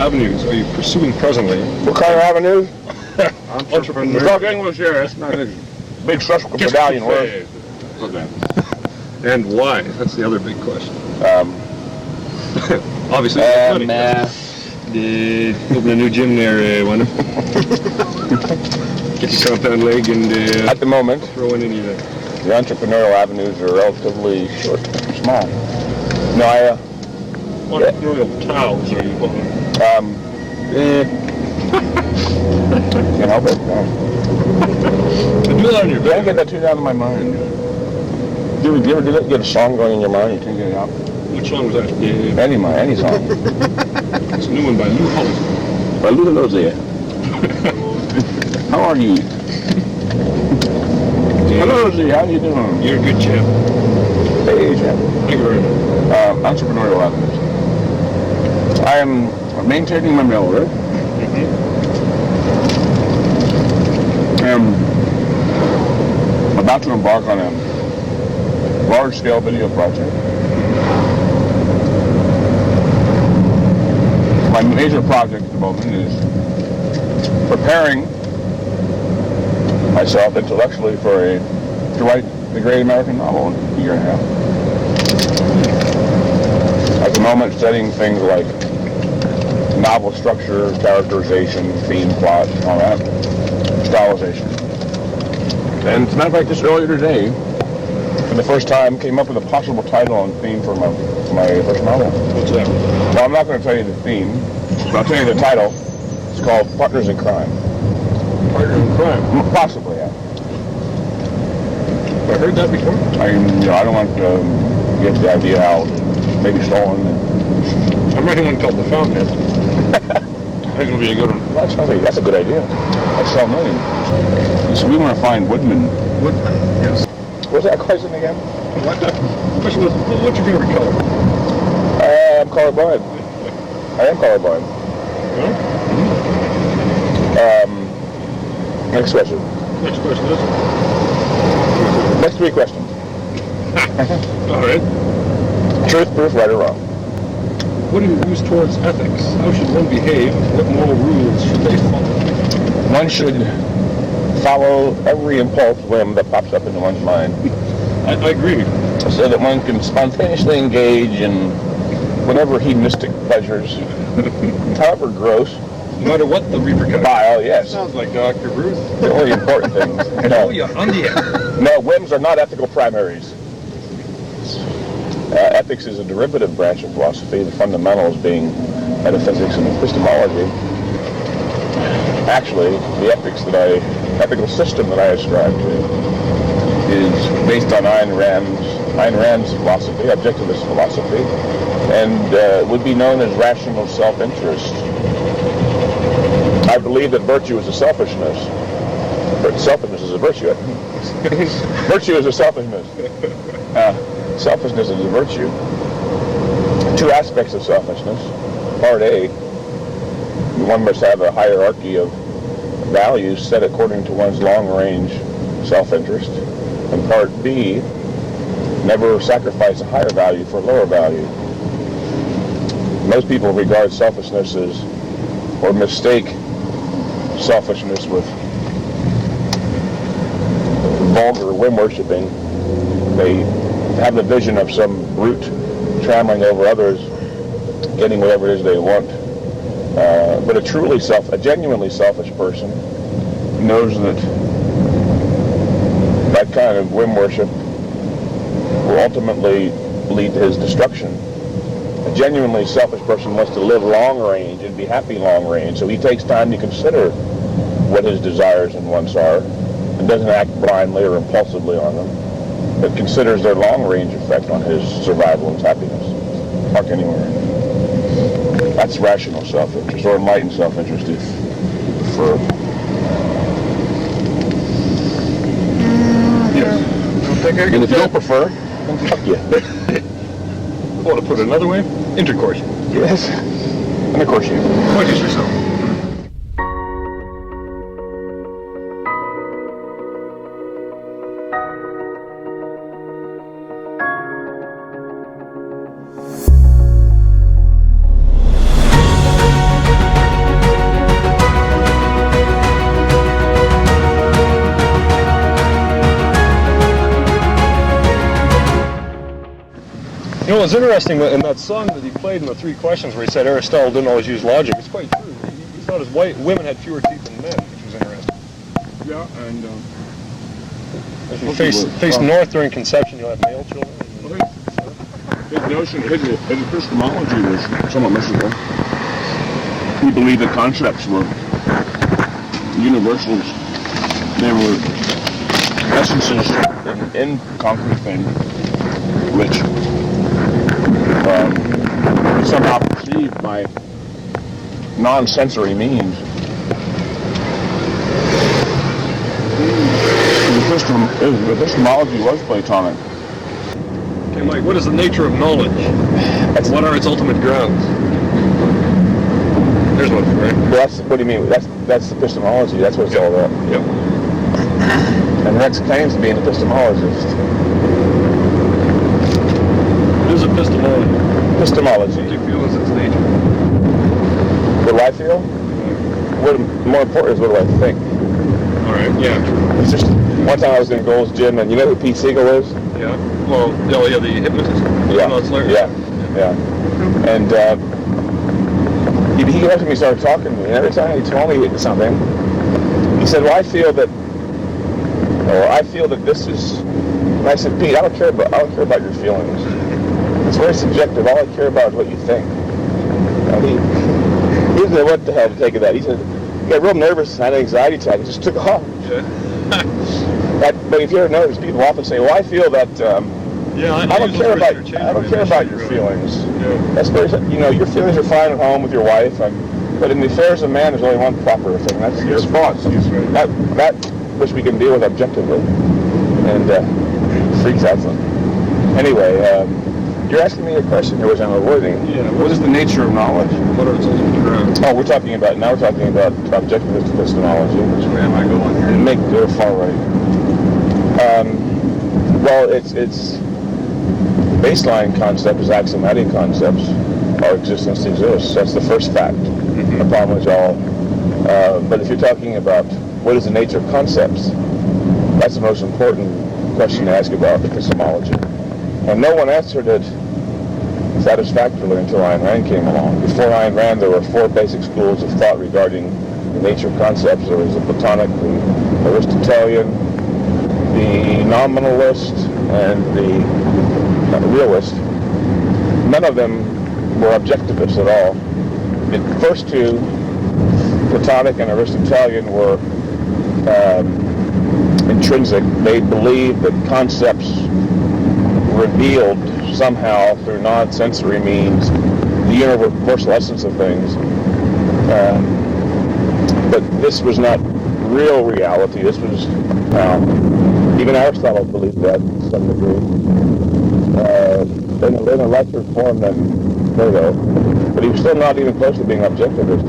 avenues are you pursuing presently? What kind of avenues? Entrepreneurial. Talk English here. It's not a big stressful medallion word. Okay. And why? That's the other big question. Obviously, open a new gym there, why not? Get your compound leg and at the moment, throw in any of the entrepreneurial avenues are relatively short, small. No, entrepreneurial towels are you calling? Can't help it. No. Do that on your Can't get that tune out of my mind. You ever do that? You get a song going in your mind, you can't get it out. Which song was that? Any song. It's a new one by Lou Halsey. By Lou Halsey. How are you? Hello, Z. How you doing? You're a good champ. Hey, champ. Thank you very much. Entrepreneurial avenues. I am maintaining my mail order. I'm about to embark on a large-scale video project. My major project at the moment is preparing myself intellectually to write the great American novel in a year and a half. At the moment, studying things like novel structure, characterization, theme, plot, all that, stylization. And as a matter of fact, just earlier today, for the first time, came up with a possible title and theme for my first novel. What's that? Well, I'm not going to tell you the theme, but I'll tell you the title. It's called Partners in Crime. Partner in Crime? Possibly, yeah. Have I heard that before? I don't want to get the idea out. Maybe stolen. I'm writing one called The Fountainhead. I think it'll be a good one. That's a good idea. That's so million. So we want to find Woodman. Woodman, yes. What's that question again? What? The question was, what's your favorite color? I'm colorblind. I am colorblind. Next question. Next question is? Next 3 questions. All right. Truth, proof, right or wrong? What are your views towards ethics? How should one behave? What moral rules should they follow? One should follow every impulse whim that pops up into one's mind. I agree. So that one can spontaneously engage in whatever hedonistic pleasures, however gross. No matter what the repercussions. Vile, yes. Sounds like Dr. Bruce. The only important things. Oh, yeah, on the air. No, whims are not ethical primaries. Ethics is a derivative branch of philosophy, the fundamentals being metaphysics and epistemology. Actually, the ethical system that I ascribe to is based on Ayn Rand's philosophy, objectivist philosophy, and would be known as rational self-interest. I believe that virtue is a selfishness. But selfishness is a virtue. Virtue is a selfishness. Selfishness is a virtue. 2 aspects of selfishness. Part A, one must have a hierarchy of values set according to one's long-range self-interest. And part B, never sacrifice a higher value for a lower value. Most people regard selfishness as, or mistake selfishness with vulgar whim worshipping. They have the vision of some brute trampling over others, getting whatever it is they want. But a genuinely selfish person knows that kind of whim worship will ultimately lead to his destruction. A genuinely selfish person wants to live long range and be happy long range, so he takes time to consider what his desires and wants are, and doesn't act blindly or impulsively on them, but considers their long range effect on his survival and happiness. Park anywhere. That's rational self-interest, or enlightened self-interest, if you prefer. Yes. And if you don't prefer, then fuck you. Well, to put it another way, intercourse. Yes. And of course you. What is yourself? You know, it's interesting that in that song that he played in the Three Questions where he said Aristotle didn't always use logic, it's quite true. He thought women had fewer teeth than men, which was interesting. Yeah, and If you face north during conception, you'll have male children. his notion, his epistemology was somewhat mystical. He believed that concepts were universals. They were essences in concrete things, which somehow perceived by non-sensory means. Epistemology was Platonic. Okay, Mike, what is the nature of knowledge? What are its ultimate grounds? There's one, right? Well, what do you mean? That's epistemology. That's what it's all about. Yep. And Rex claims to be an epistemologist. What is epistemology? Epistemology. What do you feel is its nature? What do I feel? What more important is what do I think? All right, yeah. It's just one time I was in Gold's Gym, and you know who Pete Siegel is? Yeah. Well, yeah, the hypnotist. Yeah. And he came up to me and started talking to me, and every time he told me something, he said, "Well, I feel that this is." And I said, "Pete, I don't care about your feelings. It's very subjective. All I care about is what you think." And he didn't know what the hell to take of that. He said, he got real nervous and had an anxiety attack. He just took off. Yeah. But if you ever notice, people often say, "Well, I feel that." I don't care about your feelings. Yeah. That's very, your feelings are fine at home with your wife, but in the affairs of man, there's only one proper thing. That's your response. That which we can deal with objectively, and freaks out some. Anyway, you're asking me a question here, which I'm avoiding. Yeah. What is the nature of knowledge? What are its ultimate grounds? Oh, we're talking about objectivist epistemology. Which way am I going here? Make the far right. Well, its baseline concept is axiomatic concepts. Our existence exists. That's the first fact upon which all. But if you're talking about what is the nature of concepts, that's the most important question to ask about epistemology. And no one answered it satisfactorily until Ayn Rand came along. Before Ayn Rand, there were four basic schools of thought regarding the nature of concepts. There was the Platonic, the Aristotelian, the nominalist, and the realist. None of them were objectivists at all. The first two, Platonic and Aristotelian, were intrinsic. They believed that concepts revealed somehow through non-sensory means the universal essence of things. But this was not real reality. This was, even Aristotle believed that to some degree. In a lesser form than Plato, but he was still not even close to being objectivist.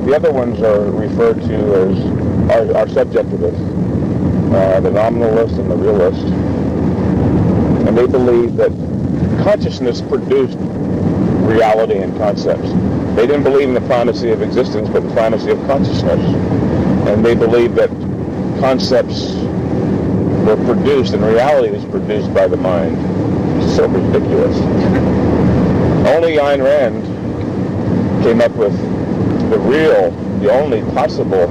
The other ones are referred to as are subjectivists, the nominalist and the realist, and they believe that consciousness produced reality and concepts. They didn't believe in the primacy of existence, but the primacy of consciousness, and they believe that concepts were produced and reality was produced by the mind. It's so ridiculous. Only Ayn Rand came up with the only possible,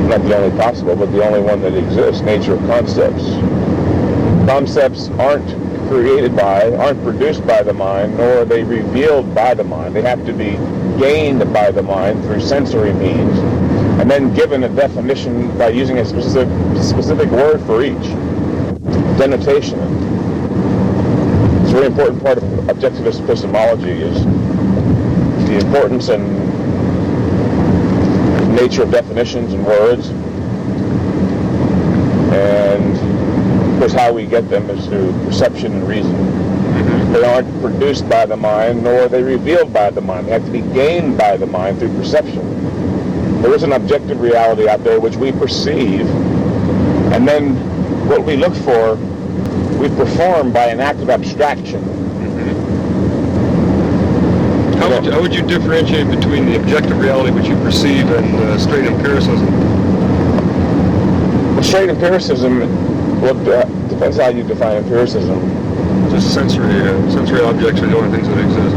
not the only possible, but the only one that exists, nature of concepts. Concepts aren't produced by the mind, nor are they revealed by the mind. They have to be gained by the mind through sensory means, and then given a definition by using a specific word for each. Denotation. It's a very important part of objectivist epistemology is the importance and nature of definitions and words, and of course how we get them is through perception and reason. They aren't produced by the mind, nor are they revealed by the mind. They have to be gained by the mind through perception. There is an objective reality out there which we perceive, and then what we look for, we perform by an act of abstraction. How would you differentiate between the objective reality which you perceive and straight empiricism? Well, straight empiricism Well, depends how you define empiricism. Just sensory objects are the only things that exist.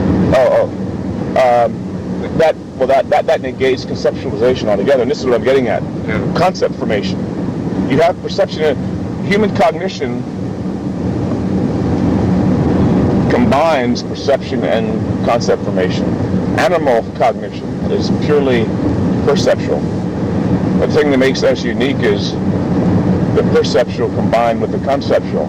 That negates conceptualization altogether, and this is what I'm getting at. Yeah. Concept formation. You have perception. Human cognition combines perception and concept formation. Animal cognition is purely perceptual. The thing that makes us unique is the perceptual combined with the conceptual.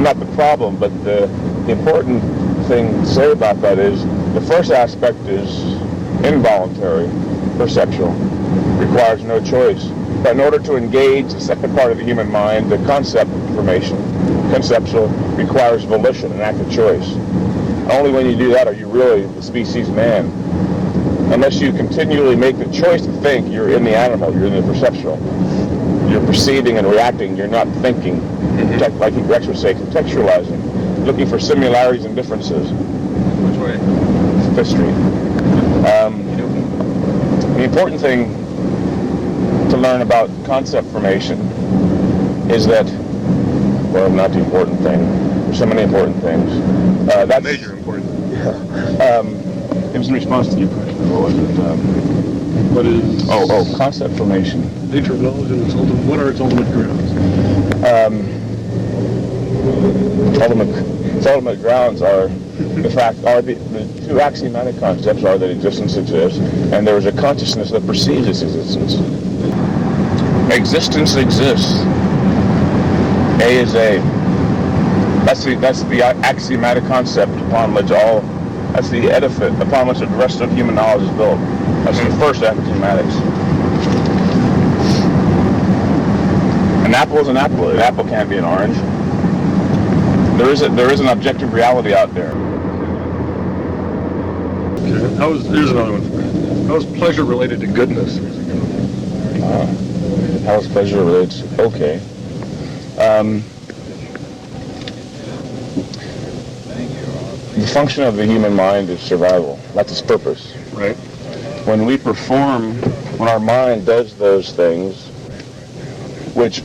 Not the problem, but the important thing to say about that is the first aspect is involuntary, perceptual, requires no choice. But in order to engage the second part of the human mind, the concept formation, conceptual, requires volition, an act of choice. Only when you do that are you really the species man. Unless you continually make the choice to think, you're in the animal, you're in the perceptual. You're perceiving and reacting, you're not thinking. Like Rex would say, contextualizing, looking for similarities and differences. Which way? Fifth Street. The important thing to learn about concept formation is that, well, not the important thing. There's so many important things. That's major important. It was in response to your question. What was it? What is? Concept formation. Nature of knowledge and what are its ultimate grounds? Its ultimate grounds are, the two axiomatic concepts are that existence exists, and there is a consciousness that perceives its existence. Existence exists. A is A. That's the axiomatic concept upon which that's the edifice upon which the rest of human knowledge is built. That's the first axiomatics. An apple is an apple. An apple can't be an orange. There is an objective reality out there. Okay. Here's another one for you. How is pleasure related to goodness? How is pleasure related to... Okay. The function of the human mind is survival. That's its purpose. Right. When our mind does those things, which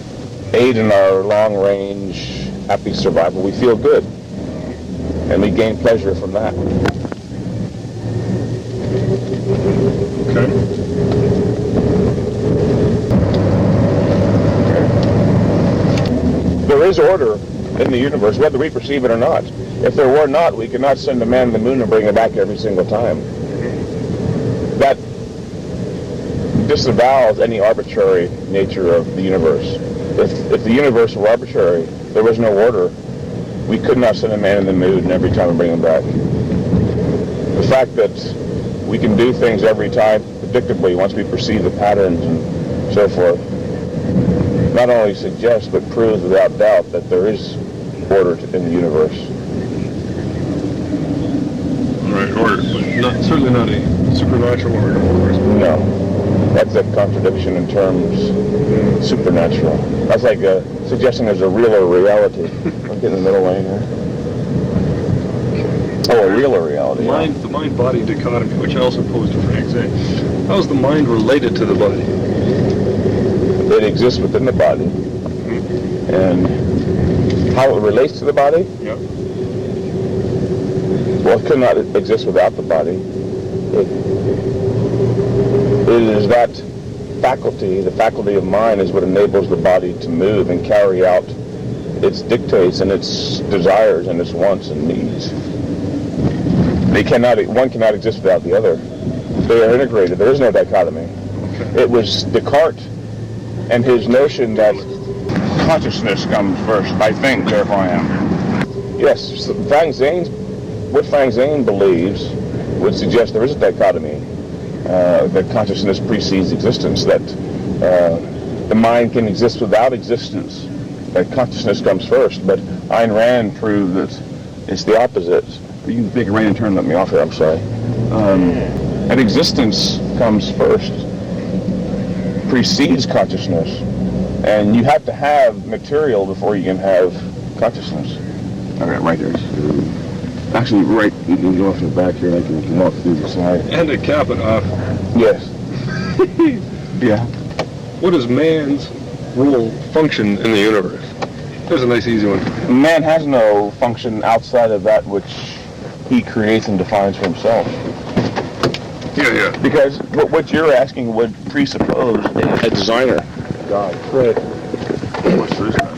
aid in our long-range happy survival, we feel good, and we gain pleasure from that. Okay. There is order in the universe, whether we perceive it or not. If there were not, we could not send a man to the moon and bring it back every single time. That disavows any arbitrary nature of the universe. If the universe were arbitrary, there was no order, we could not send a man in the moon every time and bring him back. The fact that we can do things every time predictably once we perceive the patterns and so forth not only suggests but proves without doubt that there is order in the universe. Right, order. Certainly not a supernatural order, of course. No. That's a contradiction in terms supernatural. That's like suggesting there's a realer reality. I'm getting in the middle lane here. Oh, a realer reality. The mind-body dichotomy, which I also posed to Frank Zane. How is the mind related to the body? It exists within the body. And how it relates to the body? Yep. Well, it could not exist without the body. It is that faculty, the faculty of mind, is what enables the body to move and carry out its dictates and its desires and its wants and needs. One cannot exist without the other. They are integrated. There is no dichotomy. Okay. It was Descartes and his notion that consciousness comes first. I think, therefore I am. Yes, what Frank Zane believes would suggest there is a dichotomy. That consciousness precedes existence, that the mind can exist without existence, that consciousness comes first. But Ayn Rand proved that it's the opposite. You can take a right and turn, let me off here, I'm sorry. That existence comes first, precedes consciousness, and you have to have material before you can have consciousness. All right, right there. Actually, right, you can go off to the back here, and I can walk through the side. And to cap it off. Yes. Yeah. What is man's role, function in the universe? There's a nice, easy one. Man has no function outside of that which he creates and defines for himself. Yeah. Because what you're asking would presuppose A designer. God. Right. What's this?